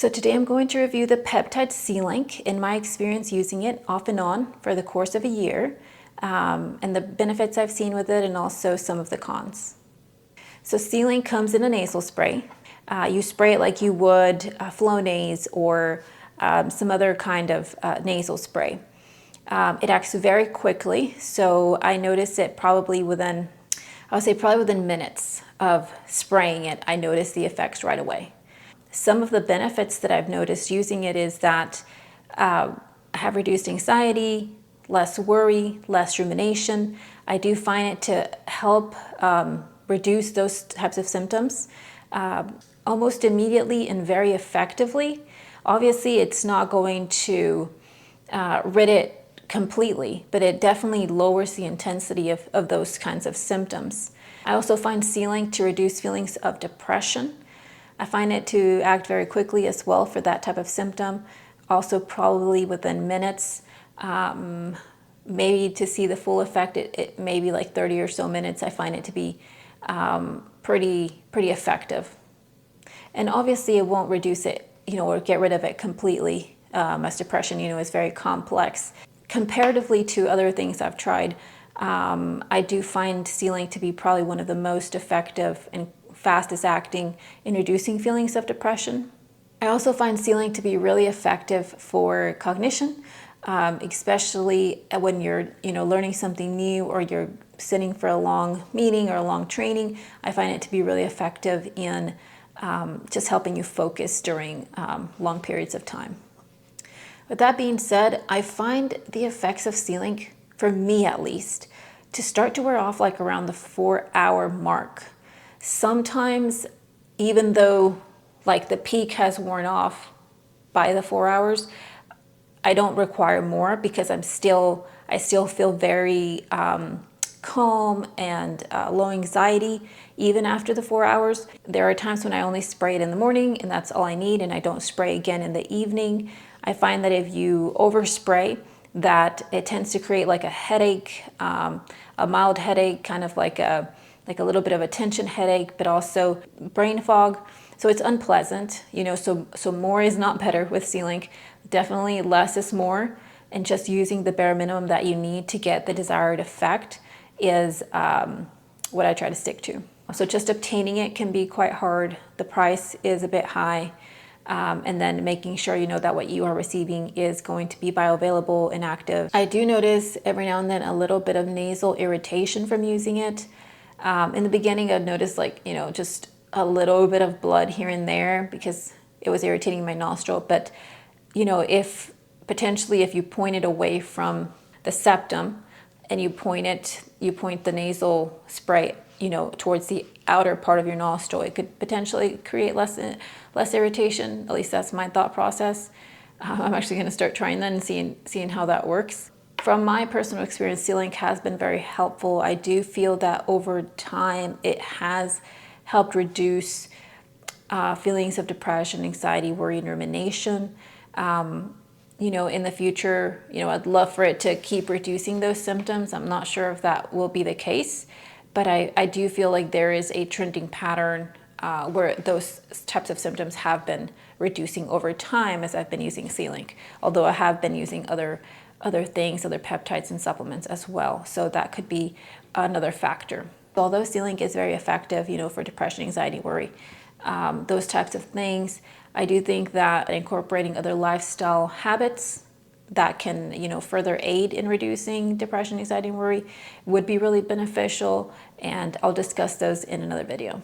So today I'm going to review the peptide C-Link in my experience using it off and on for the course of a year, and the benefits I've seen with it and also some of the cons. So C-Link comes in a nasal spray. You spray it like you would Flonase or some other kind of nasal spray. It acts very quickly, so I noticed it probably within minutes of spraying it. I noticed the effects right away. Some of the benefits that I've noticed using it is that I have reduced anxiety, less worry, less rumination. I do find it to help reduce those types of symptoms almost immediately and very effectively. Obviously, it's not going to rid it completely, but it definitely lowers the intensity of those kinds of symptoms. I also find C-Link to reduce feelings of depression. I find it to act very quickly as well for that type of symptom, also probably within minutes. Maybe to see the full effect, it may be like 30 or so minutes. I find it to be pretty effective. And obviously it won't reduce it, or get rid of it completely, as depression, is very complex. Comparatively to other things I've tried, I do find C-Link to be probably one of the most effective and fastest acting in reducing feelings of depression. I also find C-Link to be really effective for cognition, especially when you're learning something new or you're sitting for a long meeting or a long training. I find it to be really effective in just helping you focus during long periods of time. With that being said, I find the effects of C-Link, for me at least, to start to wear off like around the 4-hour mark. Sometimes, even though like the peak has worn off by the 4 hours, I don't require more because I still feel very calm and low anxiety even after the 4 hours. There are times when I only spray it in the morning and that's all I need, and I don't spray again in the evening. I find that if you overspray, that it tends to create like a headache, a mild headache, kind of like a little bit of a tension headache, but also brain fog. So it's unpleasant, so more is not better with C-Link. Definitely less is more, and just using the bare minimum that you need to get the desired effect is what I try to stick to. So just obtaining it can be quite hard. The price is a bit high. And then making sure that what you are receiving is going to be bioavailable and active. I do notice every now and then a little bit of nasal irritation from using it. In the beginning, I'd noticed just a little bit of blood here and there because it was irritating my nostril. But if you point it away from the septum and you point the nasal spray towards the outer part of your nostril, it could potentially create less irritation. At least that's my thought process. I'm actually going to start trying that and seeing how that works. From my personal experience, C-Link has been very helpful. I do feel that over time it has helped reduce feelings of depression, anxiety, worry, and rumination. In the future, I'd love for it to keep reducing those symptoms. I'm not sure if that will be the case, but I do feel like there is a trending pattern where those types of symptoms have been reducing over time as I've been using C-Link, although I have been using other things, other peptides and supplements as well. So that could be another factor. Although C-Link is very effective, for depression, anxiety, worry, those types of things, I do think that incorporating other lifestyle habits that can, further aid in reducing depression, anxiety, and worry would be really beneficial. And I'll discuss those in another video.